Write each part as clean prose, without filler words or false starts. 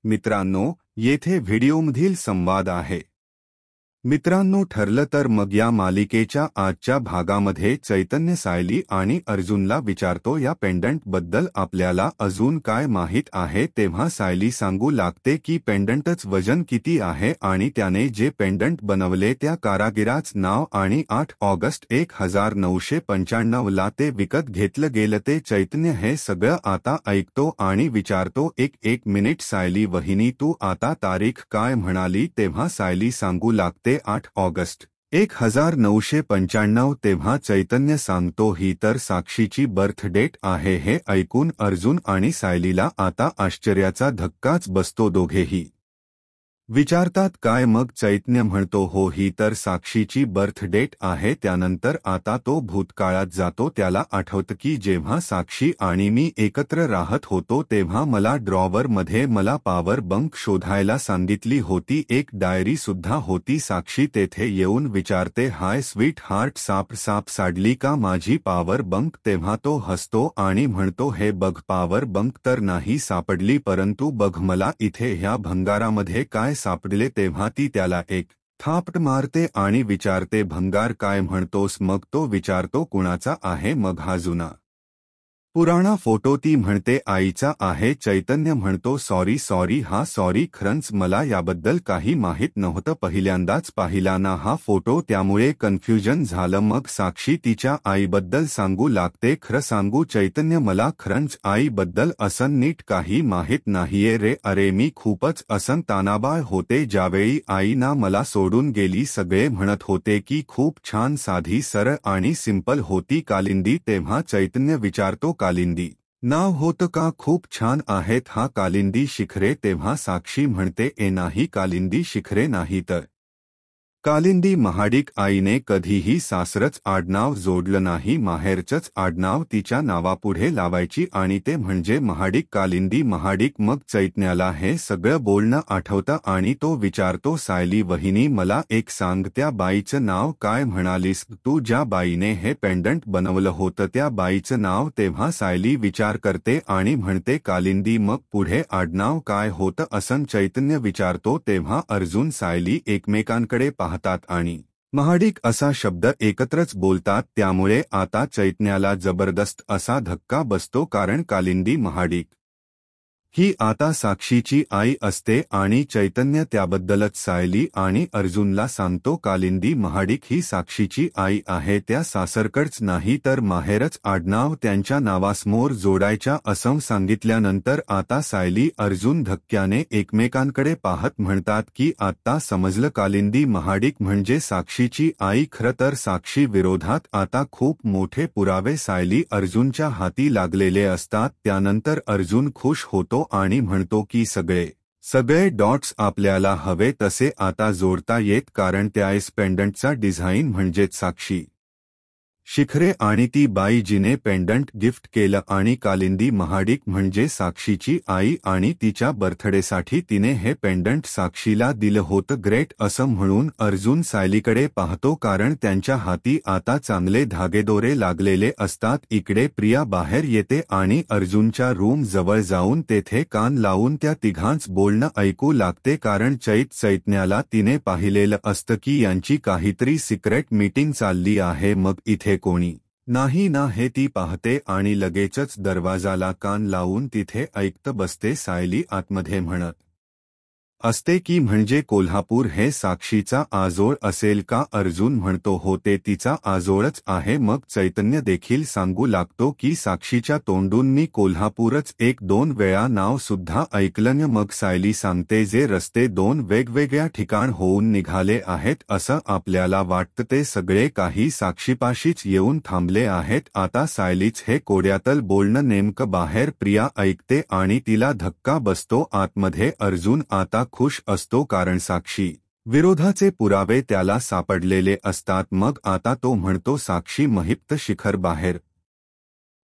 मित्रांनो, येथे व्हिडिओमधील संवाद आहे. मित्रांनो, ठरलं तर मग या मालिकेच्या आजच्या भागामध्ये चैतन्य सायली आणि अर्जुनला विचारतो या पेंडंट बद्दल आपल्याला अजून काय माहित आहे. तेव्हा सायली सांगू लागते की पेंडंटच वजन किती आहे आणि त्याने जे पेंडंट बनवले त्या कारागिराच नाव आणि 8 ऑगस्ट 1995 ला ते विकत घेतलं गेलं. ते चैतन्य हे सगळं आता ऐकतो आणि विचारतो, एक मिनिट सायली वहिनी, तू आता तारीख काय म्हणाली. तेव्हा सायली सांगू लागते 8 ऑगस्ट 1995. तेव्हा चैतन्य सांगतो ही तर साक्षीची बर्थ डेट आहे. हे ऐकून अर्जुन आणि सायलीला आता आश्चर्याचा धक्काच बसतो. दोघेही विचारतात काय. मग चैतन्य म्हणतो हो, ही तर साक्षीची बर्थ डेट आहे. त्यानंतर आता तो भूतकाळात जातो. त्याला आठवतं की जेव्हा साक्षी आणि मी एकत्र राहत होतो तेव्हा मला ड्रॉवरमध्ये मला पॉवर बंक शोधायला सांगितली होती. एक डायरी सुद्धा होती. साक्षी तेथे येऊन विचारते, हाय स्वीट हार्ट, सापडली का माझी पॉवर बंक. तेव्हा तो हसतो आणि म्हणतो, हे बघ, पॉवर बंक तर नाही सापडली, परंतु बघ मला इथे ह्या भंगारामध्ये काय सापडले. तेव्हा ती त्याला एक थापट मारते आणि विचारते, भंगार काय म्हणतोस. मग तो विचारतो कुणाचा आहे. मग हा जुना पुराणा फोटो. ती म्हणते आईचा आहे. चैतन्य म्हणतो सॉरी खरंच मला याबद्दल काही माहित नव्हतं, पहिल्यांदाच पाहिला ना हा फोटो, त्यामुळे कन्फ्युजन झालं. मग साक्षी तिच्या आईबद्दल सांगू लागते, खरं सांगू चैतन्य, मला खरंच आईबद्दल असं नीट काही माहित नाहीये रे. अरे मी खूपच असं तानाबाळ होते ज्यावेळी आई ना मला सोडून गेली. सगळे म्हणत होते की खूप छान, साधी, सरळ आणि सिंपल होती कालिंदी. तेव्हा चैतन्य विचारतो, कालिंदी नाव होतं का. खूप छान आहेत हा, कालिंदी शिखरे. तेव्हा साक्षी म्हणते, नाही कालिंदी शिखरे नाही तर कालिंदी महाडिक. आईने कधीही सासरच आडनाव जोडलं नाही, माहेरचंच आडनाव तिच्या नावापुढे लावायची आणि ते म्हणजे महाडिक, कालिंदी महाडिक. मग चैतन्याला हे सगळं बोलणं आठवतं आणि तो विचारतो, सायली वहिनी मला एक सांग, त्या बाईचं नाव काय म्हणालीस तू, ज्या बाईने हे पेंडंट बनवलं होतं त्या बाईचं नाव. तेव्हा सायली विचार करते आणि म्हणते कालिंदी. मग पुढे आडनाव काय होतं असं चैतन्य विचारतो. तेव्हा अर्जुन सायली एकमेकांकडे पाहतात आणि महाडिक असा शब्द एकत्रच बोलतात. त्यामुळे आता चैतन्याला जबरदस्त असा धक्का बसतो, कारण कालिंदी महाडिक ही आता साक्षीची आई असते आणि चैतन्य त्याबद्दलच सायली आणि अर्जुनला सांगतो, कालिंदी महाडिक ही साक्षीची आई आहे. त्या सासरकडच नाही तर माहेरच आडनाव त्यांच्या नावासमोर जोडायच्या असं सांगितल्यानंतर आता सायली अर्जुन धक्क्याने एकमेकांकडे पाहत म्हणतात की आत्ता समजलं, कालिंदी महाडिक म्हणजे साक्षीची आई. खरं तर साक्षी विरोधात आता खूप मोठे पुरावे सायली अर्जुनच्या हाती लागलेले असतात. त्यानंतर अर्जुन खुश होतो आणि म्हणतो की सगळे डॉट्स आपल्याला हवे तसे आता जोडता येत, कारण त्या पेंडंटचा डिझाईन म्हणजेच साक्षी शिखरे आणि ती बाई जिने पेंडंट गिफ्ट केलं आणि कालिंदी महाडिक म्हणजे साक्षीची आई आणि तिच्या बर्थडेसाठी तिने हे पेंडंट साक्षीला दिलं होतं. ग्रेट असं म्हणून अर्जुन सायलीकडे पाहतो, कारण त्यांच्या हाती आता चांगले धागेदोरे लागलेले असतात. इकडे प्रिया बाहेर येते आणि अर्जुनच्या रूम जवळ जाऊन तेथे कान लावून त्या तिघांच बोलणं ऐकू लागते, कारण चैतन्याला तिने पाहिलेलं असतं की यांची काहीतरी सिक्रेट मीटिंग चालली आहे. मग इथे कोणी नाही ना हे ती पाहते आणि लगेचच दरवाजाला कान लावून तिथे ऐकत बसते. सायली आतमध्ये म्हणत असते की म्हणजे कोल्हापूर हे साक्षीचा आजोळ असेल का. अर्जुन म्हणतो हो, ते तिचा आजोळच आहे. मग चैतन्य देखील सांगू लागतो की साक्षीच्या तोंडून मी कोल्हापूरच 1-2 वेळा नाव सुद्धा ऐकलं. मग सायली सांगते, जे रस्ते 2 वेगवेगळ्या ठिकाण होऊन निघाले आहेत असं आपल्याला वाटतं, ते सगळे काही साक्षीपाशीच येऊन थांबले आहेत. आता सायलीच हे कोड्यातल बोलणं नेमकं बाहेर प्रिया ऐकते आणि तिला धक्का बसतो. आतमध्ये अर्जुन आता खुश असतो, कारण साक्षी विरोधाचे पुरावे त्याला सापडलेले असतात. मग आता तो म्हणतो, साक्षी महिप्त शिखर बाहेर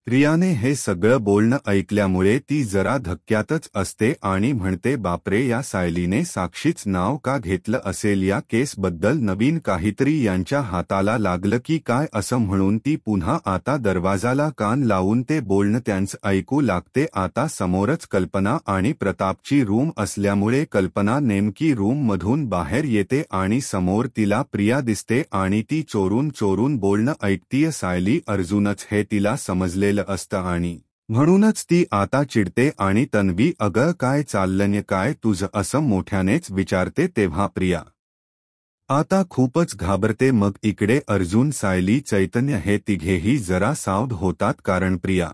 प्रियाने हे सगळं बोलणं ऐकल्यामुळे ती जरा धक्क्यातच असते आणि म्हणते, बापरे, या सायलीने साक्षीच नाव का घेतलं असेल, या केसबद्दल नवीन काहीतरी यांच्या हाताला लागलं की काय, असं म्हणून ती पुन्हा आता दरवाजाला कान लावून ते बोलणं त्यांचं ऐकू लागते. आता समोरच कल्पना आणि प्रतापची रूम असल्यामुळे कल्पना नेमकी रूममधून बाहेर येते आणि समोर तिला प्रिया दिसते आणि ती चोरून चोरून बोलणं ऐकतीय. सायली अर्जुनच हे तिला समजलेलं असतं आणि म्हणूनच ती आता चिडते आणि तन्वी, अगं काय चाललंय काय तुझं, असं मोठ्यानेच विचारते. तेव्हा प्रिया आता खूपच घाबरते. मग इकडे अर्जुन, सायली, चैतन्य हे तिघेही जरा सावध होतात, कारण प्रिया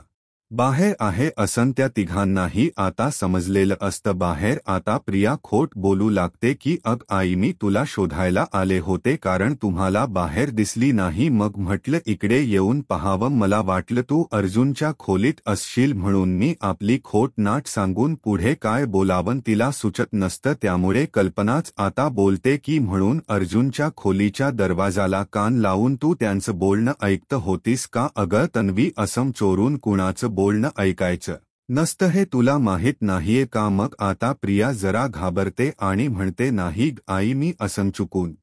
बाहेर आहे असं त्या तिघांनाही आता समजलेलं असतं. बाहेर आता प्रिया खोट बोलू लागते की अग आई, मी तुला शोधायला आले होते कारण तुम्हाला बाहेर दिसली नाही, मग म्हटलं इकडे येऊन पहावं, मला वाटलं तू अर्जुनच्या खोलीत असशील म्हणून मी आपली खोट नाट सांगून पुढे काय बोलावं तिला सुचत नसतं. त्यामुळे कल्पनाच आता बोलते की म्हणून अर्जुनच्या खोलीच्या दरवाजाला कान लावून तू त्यांचं बोलणं ऐकत होतीस का? अगं तन्वी, असं चोरून कुणाचं बोलणं ऐकायचं नसतं हे तुला माहीत नाहीये का? मग आता प्रिया जरा घाबरते आणि म्हणते, नाही आई, मी असं चुकून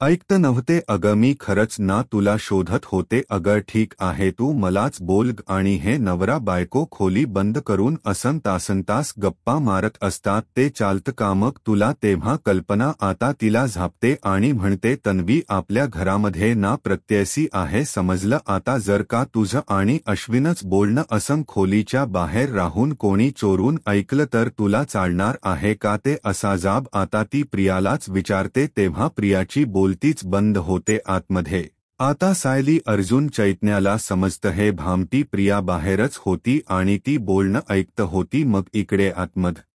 ऐकत नव्हते. अगं मी खरंच ना तुला शोधत होते. अगं ठीक आहे, तू मलाच बोल. आणि हे नवरा बायको खोली बंद करून असं तासनतास गप्पा मारत असतात, ते चालतं का मग तुला? तेव्हा कल्पना आता तिला झापते आणि म्हणते, तन्वी, आपल्या घरामध्ये ना प्रत्ययसी आहे, समजलं? आता जर का तुझं आणि अश्विनच बोलणं असं खोलीच्या बाहेर राहून कोणी चोरून ऐकलं तर तुला चालणार आहे का ते? असा जाब आता ती प्रियालाच विचारते. तेव्हा प्रियाची बोलतीच बंद होते आतमध्ये. आता सायली, अर्जुन, चैतन्याला समजतं हे भामटी प्रिया बाहेरच होती आणि ती बोलणं ऐकत होती. मग इकडे आतमध्ये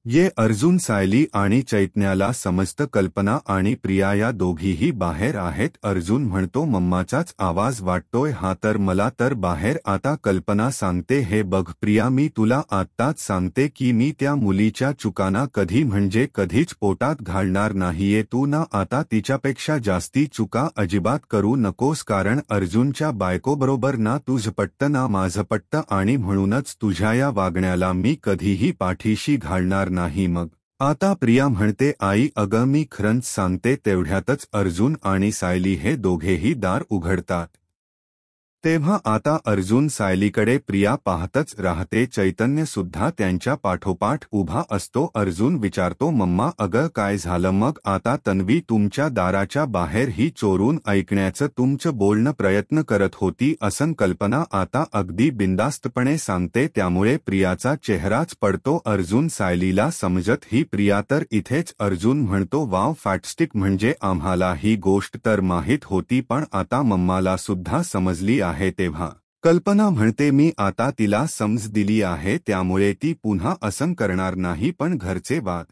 ये अर्जुन, सायली आणि चैतन्याला समजतं कल्पना आणि प्रिया या दोघीही बाहेर आहेत. अर्जुन म्हणतो, मम्माचाच आवाज वाटतोय हा तर, मला तर बाहेर. आता कल्पना सांगते, हे बघ प्रिया, मी तुला आत्ताच सांगते की मी त्या मुलीच्या चुकांना कधी म्हणजे कधीच पोटात घालणार नाहीये. तू ना आता तिच्यापेक्षा जास्ती चुका अजिबात करू नकोस, कारण अर्जुनच्या बायकोबरोबर ना तुझं पटतं ना माझं पटतं आणि म्हणूनच तुझ्या या वागण्याला मी कधीही पाठीशी घालणार नाही. मग आता प्रिया म्हणते, आई अगं मी खरंच सांगते. तेवढ्यातच अर्जुन आणि सायली हे दोघेही दार उघडतात. तेव्हा आता अर्जुन सायलीकडे प्रिया पाहतच राहते. चैतन्य सुद्धा त्यांच्या पाठोपाठ उभा असतो. अर्जुन विचारतो, मम्मा अगं काय झालं? मग आता तन्वी तुमच्या दाराच्या बाहेर ही चोरून ऐकण्याचं तुमचं बोलणं प्रयत्न करत होती असं कल्पना आता अगदी बिनधास्तपणे सांगते. त्यामुळे प्रियाचा चेहराच पडतो. अर्जुन सायलीला समजत ही प्रिया तर इथेच. अर्जुन म्हणतो, वाव, फॅटस्टिक, म्हणजे आम्हाला ही गोष्ट तर माहीत होती पण आता मम्माला सुद्धा समजली आहे. तेव्हा कल्पना म्हणते, मी आता तिला समज दिली आहे त्यामुळे ती पुन्हा असं करणार नाही. पण घरचे वाद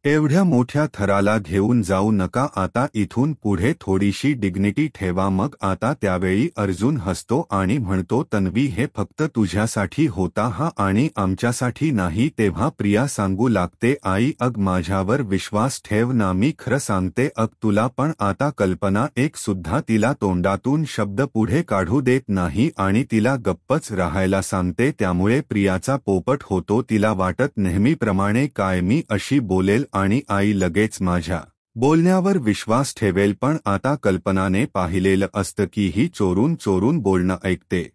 एवढ्या मोठ्या थराला घेऊन जाऊ नका. आता इथून पुढे थोडीशी डिग्निटी ठेवा. मग आता त्यावेळी अर्जुन हसतो आणि म्हणतो, तन्वी, हे फक्त तुझ्यासाठी होता हा आणि आमच्यासाठी नाही. तेव्हा प्रिया सांगू लागते, आई अग माझ्यावर विश्वास ठेव ना, मी खरं सांगते अग तुला. पण आता कल्पना एक सुद्धा तिला तोंडातून शब्द पुढे काढू देत नाही आणि तिला गप्पच राहायला सांगते. त्यामुळे प्रियाचा पोपट होतो. तिला वाटत नेहमीप्रमाणे काय मी अशी बोलेल आणि आई लगेच माझ्या बोलण्यावर विश्वास ठेवेल. पण आता कल्पनाने पाहिलेलं असतं की ही चोरून चोरून बोलणं ऐकते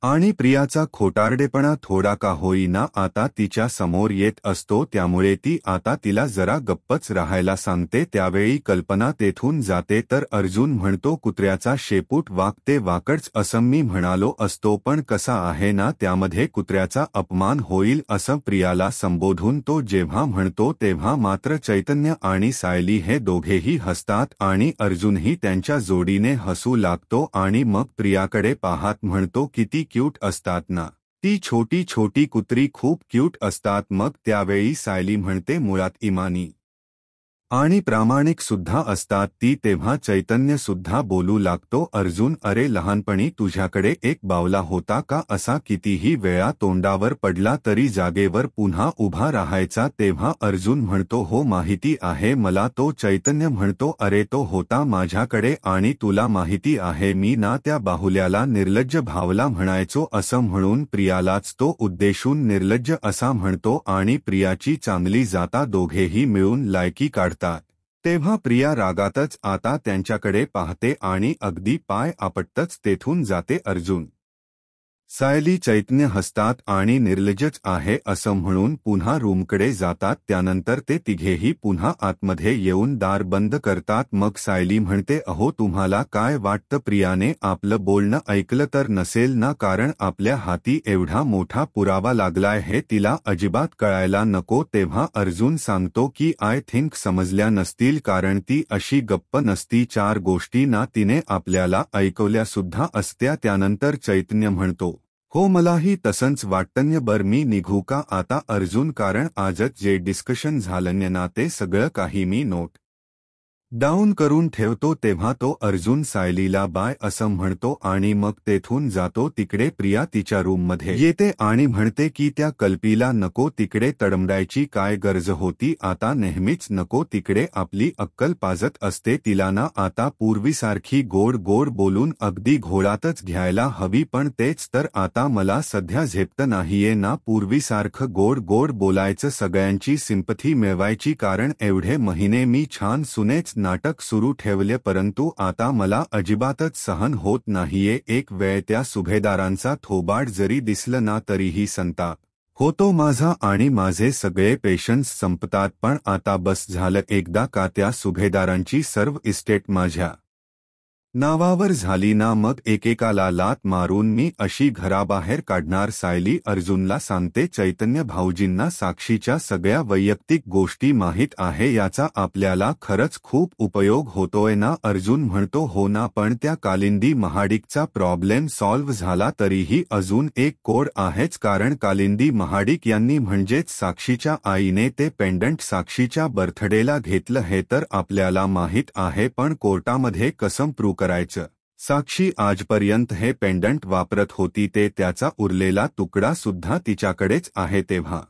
आणि प्रियाचा खोटारडेपणा थोडा का होईना आता तिच्या समोर येत असतो. त्यामुळे ती आता तिला जरा गप्पच राहायला सांगते. त्यावेळी कल्पना तेथून जाते तर अर्जुन म्हणतो, कुत्र्याचा शेपूट वाकते वाकडच असं मी म्हणालो असतो, पण कसा आहे ना त्यामध्ये कुत्र्याचा अपमान होईल असं प्रियाला संबोधून तो जेव्हा म्हणतो तेव्हा मात्र चैतन्य आणि सायली हे दोघेही हसतात आणि अर्जुनही त्यांच्या जोडीने हसू लागतो आणि मग प्रियाकडे पाहत म्हणतो, किती क्यूट असतात ना ती छोटी छोटी कुत्री, खूप क्यूट असतात. मग त्यावेळी सायली म्हणते, मुळात इमानी आणि प्रामाणिक सुद्धा असतात ती तेव्हा चैतन्य सुद्धा बोलू लागतो, अर्जुन अरे लहानपणी तुझ्याकडे एक बावला होता का, असा कितीही वेळा तोंडावर पडला तरी जागेवर पुन्हा उभा राहायचा. तेव्हा अर्जुन म्हणतो हो माहिती आहे मला. तो चैतन्य म्हणतो अरे तो होता माझ्याकडे आणि तुला माहिती आहे मी ना त्या बाहुल्याला निर्लज्ज भावला म्हणायचो. असं म्हणून प्रियालाच तो उद्देशून निर्लज्ज असा म्हणतो आणि प्रियाची चांगली जाता दोघेही मिळून लायकी काढतात. तेव्हा प्रिया रागातच आता त्यांच्याकडे पाहते आणि अगदी पाय आपटतच तेथून जाते. अर्जुन सायली चैतन्य हसतात आणि निर्लज्जच आहे असं म्हणून पुन्हा रूमकडे जातात. त्यानंतर ते तिघेही पुन्हा आतमध्ये येऊन दार बंद करतात. मग सायली म्हणते अहो तुम्हाला काय वाटतं, प्रियाने आपलं बोलणं ऐकलं तर नसेल ना, कारण आपल्या हाती एवढा मोठा पुरावा लागलाय हे तिला अजिबात कळायला नको. तेव्हा अर्जुन सांगतो की आय थिंक समजल्या नसतील, कारण ती अशी गप्प नसती. 4 गोष्टी ना तिने आपल्याला ऐकवल्या सुद्धा असत्या. त्यानंतर चैतन्य म्हणतो हो मलाही तसंच वाटतं. बर मी निघू का आता अर्जुन, कारण आजच जे डिस्कशन झालं ना ते सगळं काही मी नोट डाऊन करून ठेवतो. तेव्हा तो अर्जुन सायलीला बाय असं म्हणतो आणि मग तेथून जातो. तिकडे प्रिया तिच्या रूममध्ये येते आणि म्हणते की त्या कल्पीला नको तिकडे तडमडायची काय गरज होती, आता नेहमीच नको तिकडे आपली अक्कल पाजत असते तिला ना आता पूर्वीसारखी गोड गोड बोलून अगदी घोळातच घ्यायला हवी. पण तेच तर आता मला सध्या झेपत नाहीये ना पूर्वीसारखं गोड गोड बोलायचं, सगळ्यांची सिंपथी मिळवायची, कारण एवढे महिने मी छान सुनेच नाटक सुरू ठेवले परंतु आता मला अजिबातच सहन होत नाहीये. एक वेळ त्या सुभेदारांचा थोबाड जरी दिसलं ना तरीही संताप होतो माझा आणि माझे सगळे पेशन्स संपतात. पण आता बस झालं एकदा का त्या सुभेदारांची सर्व इस्टेट माझ्या नावावर झाली ना मग एकेकाला लात मारून मी अशी घराबाहेर काढणार. सायली अर्जुनला सांगते चैतन्य भाऊजींना साक्षीच्या सगळ्या वैयक्तिक गोष्टी माहीत आहे, याचा आपल्याला खरंच खूप उपयोग होतोय ना. अर्जुन म्हणतो हो ना, पण त्या कालिंदी महाडिकचा प्रॉब्लेम सॉल्व्ह झाला तरीही अजून एक कोड आहेच, कारण कालिंदी महाडिक यांनी म्हणजेच साक्षीच्या आईने ते पेंडंट साक्षीच्या बर्थडेला घेतलं हे तर आपल्याला माहीत आहे, पण कोर्टामध्ये कसं प्रूव्ह करायचं. साक्षी आजपर्यंत हे पेंडंट वापरत होती, ते त्याचा उरलेला तुकडा सुद्धा तिच्याकडेच आहे. तेव्हा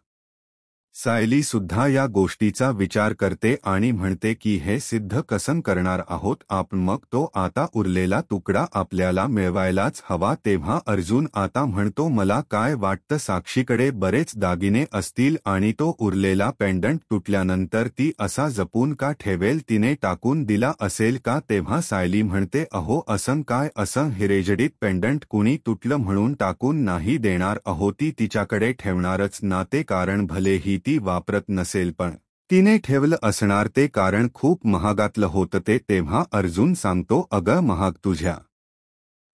सायली सुद्धा या गोष्टीचा विचार करते आणि म्हणते की हे सिद्ध कसं करणार आहोत आपण, मग तो आता उरलेला तुकडा आपल्याला मिळवायलाच हवा. तेव्हा अर्जुन आता म्हणतो मला काय वाटतं साक्षीकडे बरेच दागिने असतील आणि तो उरलेला पेंडंट तुटल्यानंतर ती असा जपून का ठेवेल, तिने टाकून दिला असेल का. तेव्हा सायली म्हणते अहो असं काय, असं हिरेजडित पेंडंट कुणी तुटलं म्हणून टाकून नाही देणार अहो, ती तिच्याकडे ठेवणारच ना ते, कारण भलेही ती वापरत नसेल पण तिने ठेवलं असणार ते, कारण खूप महागातलं होतं ते. तेव्हा अर्जुन सांगतो अगं महाग तुझ्या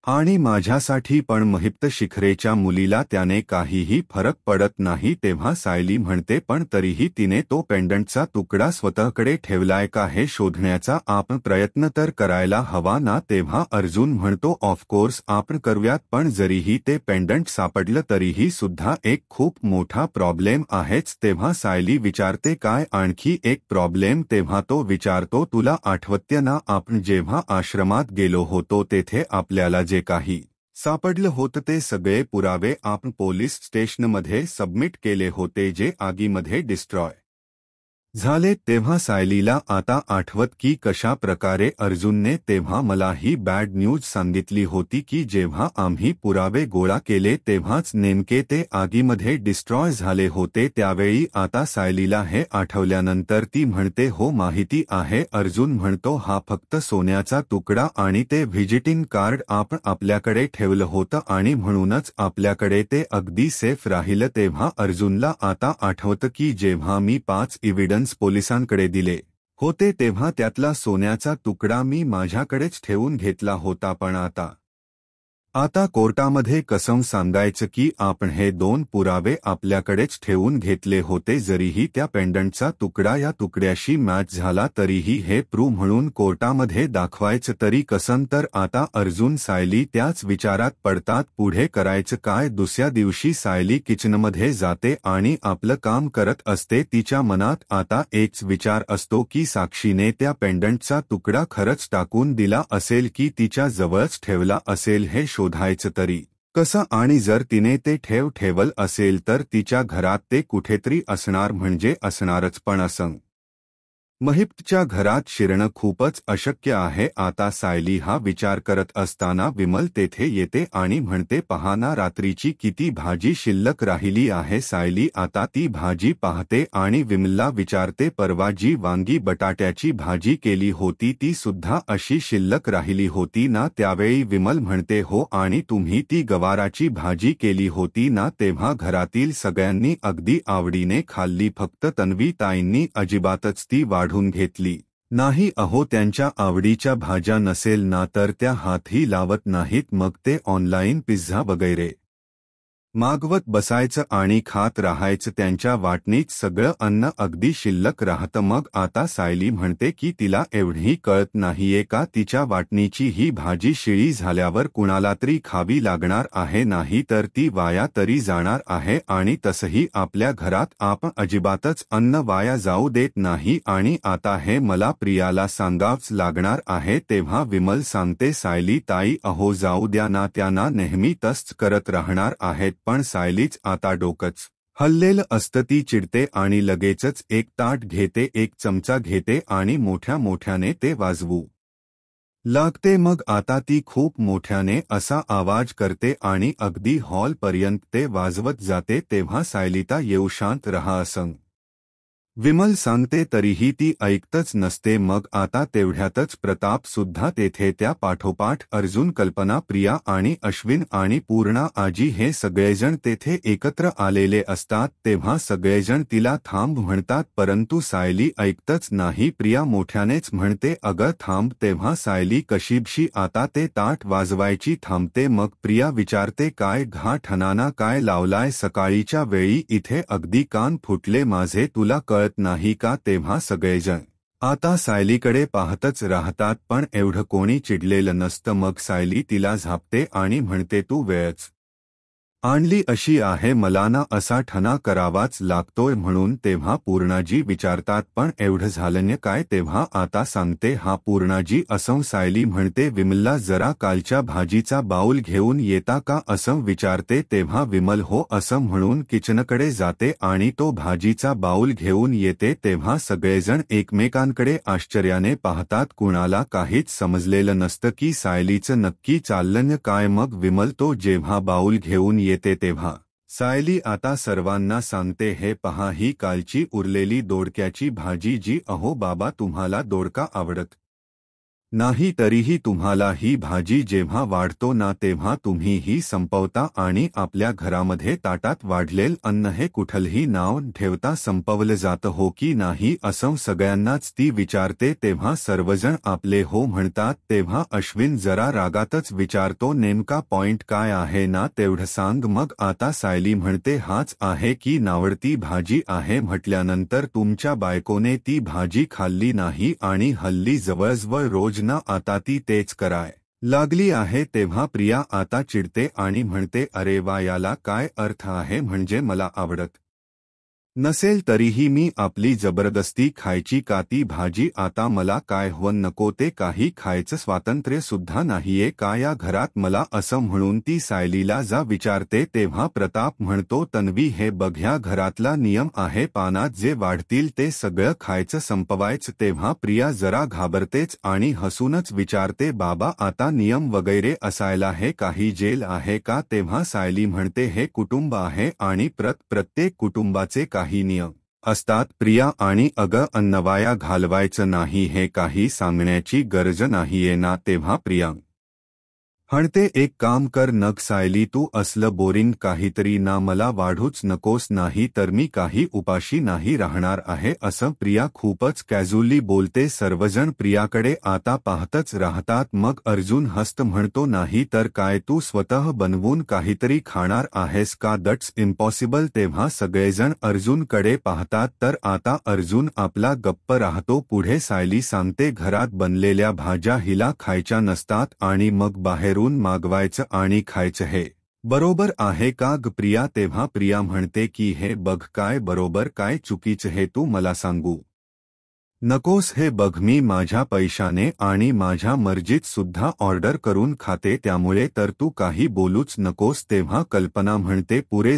आणि माझ्यासाठी पण महिप्त शिखरेच्या मुलीला त्याने काहीही फरक पडत नाही. तेव्हा सायली म्हणते पण तरीही तिने तो पेंडंटचा तुकडा स्वतःकडे ठेवलाय का हे शोधण्याचा आपण प्रयत्न तर करायला हवा ना. तेव्हा अर्जुन म्हणतो ऑफकोर्स आपण करूयात, पण जरीही ते पेंडंट सापडलं तरीही सुद्धा एक खूप मोठा प्रॉब्लेम आहेच. तेव्हा सायली विचारते काय आणखी एक प्रॉब्लेम. तेव्हा तो विचारतो तुला आठवतं ना आपण जेव्हा आश्रमात गेलो होतो तेथे आपल्याला जे काही सापडलं होतं ते सगळे पुरावे आपण पोलीस स्टेशनमध्ये सबमिट केले होते जे आगीमध्ये डिस्ट्रॉय झाले. तेव्हा सायलीला आता आठवत की कशा प्रकारे अर्जुनने तेव्हा मला ही बॅड न्यूज सांगितली होती की जेव्हा आम्ही पुरावे गोळा केले तेव्हाच नेमके ते आगीमध्ये डिस्ट्रॉय झाले होते. त्यावेळी आता सायलीला हे आठवल्यानंतर ती म्हणते हो माहिती आहे. अर्जुन म्हणतो हा फक्त सोन्याचा तुकडा आणि ते व्हिजिटिंग कार्ड आपण आपल्याकडे ठेवलं होतं आणि म्हणूनच आपल्याकडे ते अगदी सेफ राहिलं. तेव्हा अर्जुनला आता आठवतं की जेव्हा मी 5 एव्हिडन्स पोलिसांकडे दिले होते तेव्हा त्यातला सोन्याचा तुकडा मी माझ्याकडेच ठेवून घेतला होता, पण आता आता कोर्टामध्ये कसम सांगायचं की आपण हे दोन पुरावे आपल्याकडेच ठेवून घेतले होते, जरीही त्या पेंडंटचा तुकडा या तुकड्याशी मॅच झाला तरीही हे प्रूव्ह म्हणून कोर्टामध्ये दाखवायचं तरी कसं. तर आता अर्जुन सायली त्याच विचारात पडतात, पुढे करायचं काय. दुसऱ्या दिवशी सायली किचनमध्ये जाते आणि आपलं काम करत असते. तिच्या मनात आता एकच विचार असतो की साक्षीने त्या पेंडंटचा तुकडा खरंच टाकून दिला असेल की तिच्या जवळच ठेवला असेल हे शोधायचं तरी कसं. आणि जर तिने ते ठेवलं असेल तर तिच्या घरात ते कुठेतरी असणार, म्हणजे असणारच. पण असं महिप्तच्या घरात शिरणं खूपच अशक्य आहे. आता सायली हा विचार करत असताना विमल तेथे येते आणि म्हणते, पहा ना रात्रीची किती भाजी शिल्लक राहिली आहे. सायली आता ती भाजी पाहते आणि विमलला विचारते, परवा जी वांगी बटाट्याची भाजी केली होती ती सुद्धा अशी शिल्लक राहिली होती ना. त्यावेळी विमल म्हणते, हो. आणि तुम्ही ती गवाराची भाजी केली होती ना, तेव्हा घरातील सगळ्यांनी अगदी आवडीने खाल्ली, फक्त तन्वी ताईंनी अजिबातच ती वाढून घेतली नाही. अहो, त्यांच्या आवडीच्या भाज्या नसेल ना तर त्या हातही लावत नाहीत. मग ते ऑनलाईन पिझ्झा वगैरे मागवत बसायचं आणि खात राहायचं. त्यांच्या वाटणीत सगळं अन्न अगदी शिल्लक राहतं. मग आता सायली म्हणते की तिला एवढी कळत नाहीये का, तिच्या वाटणीची ही भाजी शिळी झाल्यावर कुणाला तरी खावी लागणार आहे, नाही तर ती वाया तरी जाणार आहे. आणि तसंही आपल्या घरात आपण अजिबातच अन्न वाया जाऊ देत नाही. आणि आता हे मला प्रियाला सांगावंच लागणार आहे. तेव्हा विमल सांगते, सायली ताई अहो जाऊ द्या ना, त्यांना नेहमी तसंच करत राहणार आहेत. पण सायलीच आता डोकंच हललेलं असतं. ती चिडते आणि लगेचच एक ताट घेते, एक चमचा घेते आणि मोठ्याने ते वाजवू लागते. मग आता ती खूप मोठ्याने असा आवाज करते आणि अगदी हॉलपर्यंत ते वाजवत जाते. तेव्हा सायलीता येऊ शांत रहा असं विमल सांगते, तरीही ती ऐकतच नसते. मग आता तेवढ्यातच प्रताप सुद्धा तेथे, त्या पाठोपाठ अर्जुन, कल्पना, प्रिया आणि अश्विन आणि पूर्णा आजी हे सगळेजण तेथे एकत्र आलेले असतात. तेव्हा सगळेजण तिला थांब म्हणतात, परंतु सायली ऐकतच नाही. प्रिया मोठ्यानेच म्हणते, अगं थांब. तेव्हा सायली कशीबशी आता ते ताट वाजवायची थांबते. मग प्रिया विचारते, काय घाटणाना काय लावलाय सकाळीच्या वेळी इथे, अगदी कान फुटले माझे, तुला कळत नाही का. तेव्हा सगळेजण आता सायलीकडे पाहतच राहतात, पण एवढं कोणी चिडलेलं नसतं. मग सायली तिला झापते आणि म्हणते, तू वेळच आणली अशी आहे, मला ना असा ठना करावाच लागतोय म्हणून. तेव्हा पूर्णाजी विचारतात, पण एवढं झालं काय. तेव्हा आता सांगते, हा पूर्णाजी असं. सायली म्हणते, विमलला जरा कालच्या भाजीचा बाऊल घेऊन येता का असं विचारते. तेव्हा विमल हो असं म्हणून किचनकडे जाते आणि तो भाजीचा बाऊल घेऊन येते. तेव्हा सगळेजण एकमेकांकडे आश्चर्याने पाहतात. कुणाला काहीच समजलेलं नसतं की सायलीचं नक्की चाललं काय. मग विमल तो जेव्हा बाऊल घेऊन येते तेव्हा सायली आता सर्वांना सांगते, हे पहा ही कालची उरलेली दोडक्याची भाजी जी, अहो बाबा तुम्हाला दोडका आवडत नाही तरीही तुम्हाला ही भाजी जेव्हा वाढतो ना तेव्हा तुम्ही ही संपवता आणि आपल्या घरामध्ये ताटात वाढलेल अन्न हे कुठलही नाव ठेवता संपवलं जातं हो की नाही असं सगळ्यांनाच ती विचारते. तेव्हा सर्वजण आपले हो म्हणतात. तेव्हा अश्विन जरा रागातच विचारतो, नेमका पॉइंट काय आहे ना तेवढं सांग. मग आता सायली म्हणते, हाच आहे की नावडती भाजी आहे म्हटल्यानंतर तुमच्या बायकोने ती भाजी खाल्ली नाही आणि हल्ली जवळजवळ रोज ना आता ती तेच कराय लागली आहे. तेव्हा प्रिया आता चिडते आणि म्हणते, अरे वा, याला काय अर्थ आहे, म्हणजे मला आवडत नसेल तरीही मी आपली जबरदस्ती खायची का ती भाजी. आता मला काय हवं नको ते काही खायचं स्वातंत्र्य सुद्धा नाहीये का या घरात मला असं म्हणून ती सायलीला जा विचारते. तेव्हा प्रताप म्हणतो, तन्वी हे बघ, ह्या घरातला नियम आहे, पानात जे वाढतील ते सगळं खायचं संपवायचं. तेव्हा प्रिया जरा घाबरतेच आणि हसूनच विचारते, बाबा आता नियम वगैरे असायला हे काही जेल आहे का. तेव्हा सायली म्हणते, हे कुटुंब आहे आणि प्रत्येक कुटुंबाचे काही नियम असतात प्रिया, आणि अगं अन्नवाया घालवायचं नाही हे काही सांगण्याची गरज नाहीये ना. तेव्हा प्रिया हणते एक काम कर नग सायली तू असलं बोरिंग काहीतरी ना मला वाढूच नकोस नाही तर मी काही उपाशी नाही राहणार आहे असं प्रिया खूपच कॅज्युअली बोलते. सर्वजण प्रियाकडे आता पाहतच राहतात. मग अर्जुन हस्त म्हणतो नाही तर काय तू स्वतः बनवून काहीतरी खाणार आहेस का? That's impossible. तेव्हा सगळेजण अर्जुनकडे पाहतात तर आता अर्जुन आपला गप्प राहतो. पुढे सायली सांगते घरात बनलेल्या भाज्या हिला खायच्या नसतात आणि मग बाहेरून मागवायचं आणि खायचं हे बरोबर आहे का ग प्रिया? तेव्हा प्रिया म्हणते की हे बघ काय बरोबर काय चुकीचं हे तू मला सांगू नकोस. हे बघ मी माझ्या पैशाने आणि माझ्या मर्जीत सुद्धा ऑर्डर करून खाते त्यामुळे तर तू काही बोलूच नकोस. तेव्हा कल्पना म्हणते पुरे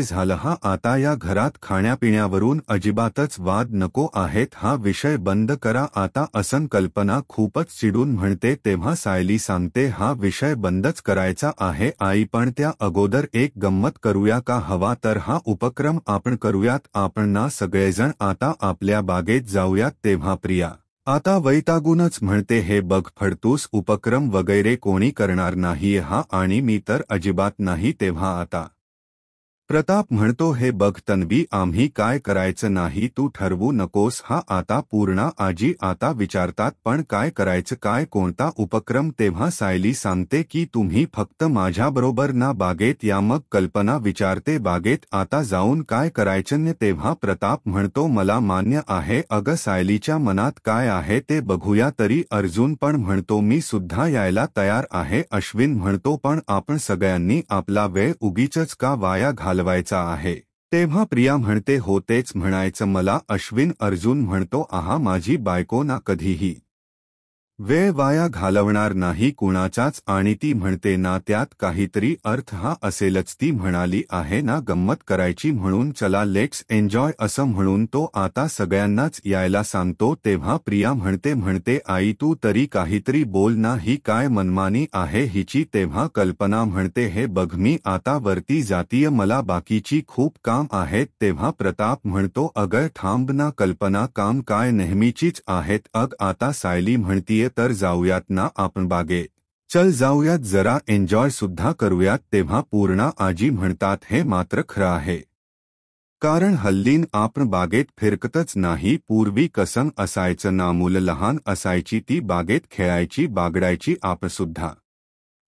झालं हा आता या घरात खाण्यापिण्यावरून अजिबातच वाद नको आहेत. हा विषय बंद करा आता असं कल्पना खूपच चिडून म्हणते. तेव्हा सायली सांगते हा विषय बंदच करायचा आहे आई पण त्या अगोदर एक गंमत करूया का? हवा तर हा उपक्रम आपण करूयात. आपण ना सगळेजण आता आपल्या बागेत जाऊया. तेव्हा प्रिया आता वैतागूनच म्हणते हे बघ फडतूस उपक्रम वगैरे कोणी करणार नाहीये हा आणि मी तर अजिबात नाही. तेव्हा आता प्रताप म्हणतो हे बघ तन्वी आम्ही काय करायचं नाही तू ठरवू नकोस. हा आता पूर्णा आजी आता विचारतात पण काय करायचं काय कोणता उपक्रम? तेव्हा सायली सांगते की तुम्ही फक्त माझ्याबरोबर ना बागेत या. मग कल्पना विचारते बागेत आता जाऊन काय करायचं? तेव्हा प्रताप म्हणतो मला मान्य आहे. अगं सायलीच्या मनात काय आहे ते बघूया तरी. अर्जुन पण म्हणतो मी सुद्धा यायला तयार आहे. अश्विन म्हणतो पण आपण सगळ्यांनी आपला वेळ उगीचच का वाया घालवायचा आहे? तेव्हा प्रिया म्हणते हो तेच म्हणायचं मला. अश्विन अर्जुन म्हणतो आहा माझी बायको ना कधीही वेळ वाया घालवणार नाही कुणाचाच आणि ती म्हणते ना त्यात काहीतरी अर्थ हा असेलच. ती म्हणाली आहे ना गंमत करायची म्हणून चला लेट्स एन्जॉय असं म्हणून तो आता सगळ्यांनाच यायला सांगतो. तेव्हा प्रिया म्हणते आई तू तरी काहीतरी बोल ना ही काय मनमानी आहे हिची? तेव्हा कल्पना म्हणते हे बघ मी आता वरती जातीय मला बाकीची खूप काम आहेत. तेव्हा प्रताप म्हणतो अगं थांब ना कल्पना काम काय नेहमीचीच आहेत. आता सायली म्हणतीये तर जाऊयात ना आपण बागेत. चल जाऊयात जरा एन्जॉय सुद्धा करूयात. तेव्हा पूर्णा आजी म्हणतात हे मात्र खरं आहे कारण हल्लीन आपण बागेत फिरकतच नाही. पूर्वी कसं असायचं ना मुलं लहान असायची ती बागेत खेळायची बागडायची आपण सुद्धा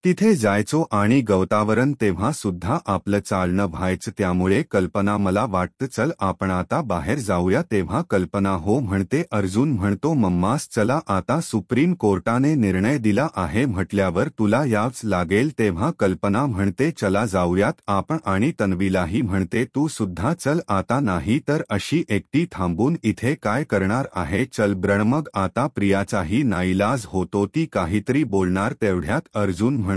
तिथे जायचो आणि गवतावरण तेव्हा सुद्धा आपलं चालणं व्हायचं. त्यामुळे कल्पना मला वाटतं चल आपण आता बाहेर जाऊया. तेव्हा कल्पना हो म्हणते. अर्जुन म्हणतो मम्मास चला आता सुप्रीम कोर्टाने निर्णय दिला आहे म्हटल्यावर तुला यावंच लागेल. तेव्हा कल्पना म्हणते चला जाऊयात आपण आणि तन्वीलाही म्हणते तू सुद्धा चल आता नाही तर अशी एकटी थांबून इथे काय करणार आहे चल ब्रण. मग आता प्रियाचाही नाईलाज होतो ती काहीतरी बोलणार तेवढ्यात अर्जुन म्हणतो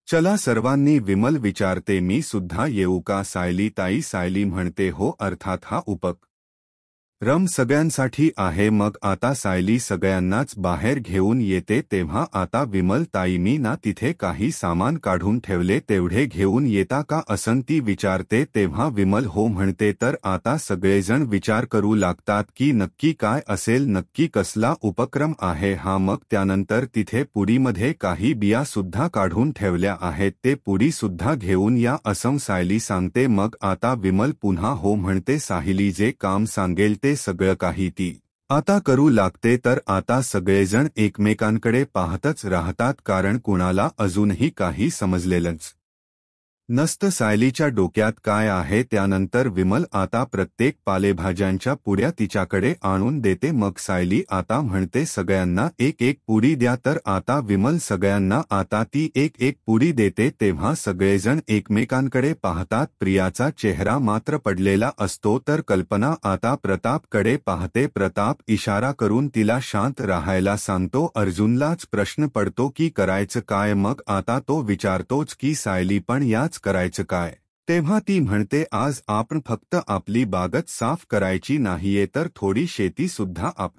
चला सर्वांनी. विमल विचारते मी सुद्धा येऊ का सायली ताई? सायली म्हणते हो अर्थात हा उपक्रम सगळ्यांसाठी आहे. मग आता सायली सगळ्यांनाच बाहेर घेऊन येते. तेव्हा आता विमल ताई मी ना तिथे काही सामान काढून ठेवले तेवढे घेऊन येता का असं ती विचारते. तेव्हा विमल हो म्हणते. तर आता सगळेजण विचार करू लागतात की नक्की काय असेल नक्की कसला उपक्रम आहे हा. मग त्यानंतर तिथे पुडीमध्ये काही बिया सुद्धा काढून ठेवल्या आहेत ते पुडी सुद्धा घेऊन या असं सायली सांगते. मग आता विमल पुन्हा हो म्हणते. सायली जे काम सांगेल ते सगळं काही ती आता करू लागते. तर आता सगळेजण एकमेकांकडे पाहतच राहतात कारण कुणाला अजूनही काही समजलेलंच नसतं सायलीच्या डोक्यात काय आहे. त्यानंतर विमल आता प्रत्येक पालेभाज्यांच्या पुड्या तिच्याकडे आणून देते. मग सायली आता म्हणते सगळ्यांना एक एक पुडी द्या. तर आता विमल सगळ्यांना आता ती एक एक पुडी देते. तेव्हा सगळेजण एकमेकांकडे पाहतात. प्रियाचा चेहरा मात्र पडलेला असतो. तर कल्पना आता प्रतापकडे पाहते. प्रताप इशारा करून तिला शांत राहायला सांगतो. अर्जुनलाच प्रश्न पडतो की करायचं काय? मग आता तो विचारतोच की सायली पण याच करायचं काय? तेव्हा ती म्हणते आज आपण फक्त आपली बागच साफ करायची नाहीये तर थोडी शेती सुद्धा आपण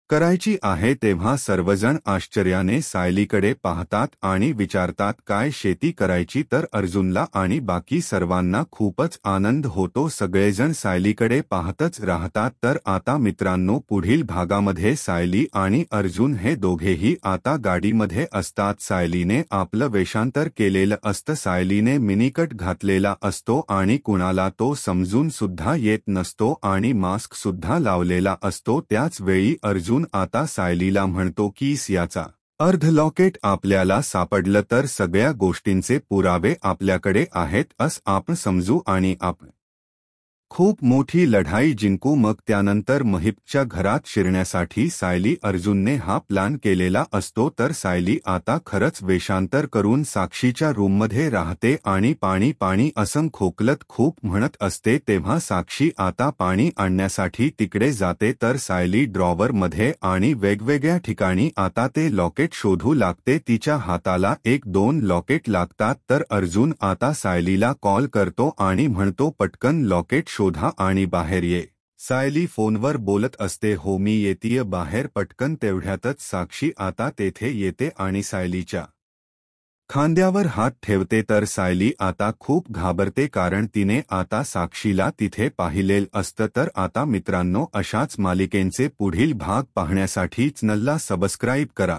करायची आहे तेव्हा सर्वजण आश्चर्याने सायलीकडे पाहतात आणि विचारतात काय शेती करायची तर अर्जुनला आणि बाकी सर्वांना खूपच आनंद होतो. सगळेजण सायलीकडे पाहतच राहतात. तर आता मित्रांनो पुढील भागामध्ये सायली आणि अर्जुन हे दोघेही आता गाडीमध्ये असतात. सायलीने आपलं वेषांतर केलेलं असतं. सायलीने मिनीकट घातलेला असतो आणि कुणाला तो समजून सुद्धा येत नसतो आणि मास्क सुद्धा लावलेला असतो. त्याच वेळी अर्जुन आता सायलीला म्हणतो की याचा अर्ध लॉकेट आपल्याला सापडलं तर सगळ्या गोष्टींचे पुरावे आपल्याकडे आहेत असं आपण समजू आणि आपण खूप मोठी लढाई जिंकू. मग त्यानंतर महिपच्या घरात शिरण्यासाठी सायली अर्जुनने हा प्लान केलेला असतो. तर सायली आता खरंच वेषांतर करून साक्षीच्या रूममध्ये राहते आणि पाणी पाणी असं खोकलत खूप म्हणत असते. तेव्हा साक्षी आता पाणी आणण्यासाठी तिकडे जाते. तर सायली ड्रॉवरमध्ये आणि वेगवेगळ्या ठिकाणी आता ते लॉकेट शोधू लागते. तिच्या हाताला 1-2 लॉकेट लागतात. तर अर्जुन आता सायलीला कॉल करतो आणि म्हणतो पटकन लॉकेट शोधा आणि बाहेर ये. सायली फोनवर बोलत असते हो मी येतीय बाहेर. पटकन तेवढ्यातच साक्षी आता तेथे येते आणि सायलीच्या खांद्यावर हात ठेवते. तर सायली आता खूप घाबरते कारण तिने आता साक्षीला तिथे पाहिलेलं असतं. तर आता मित्रांनो अशाच मालिकेंचे पुढील भाग पाहण्यासाठी चॅनलला सबस्क्राईब करा.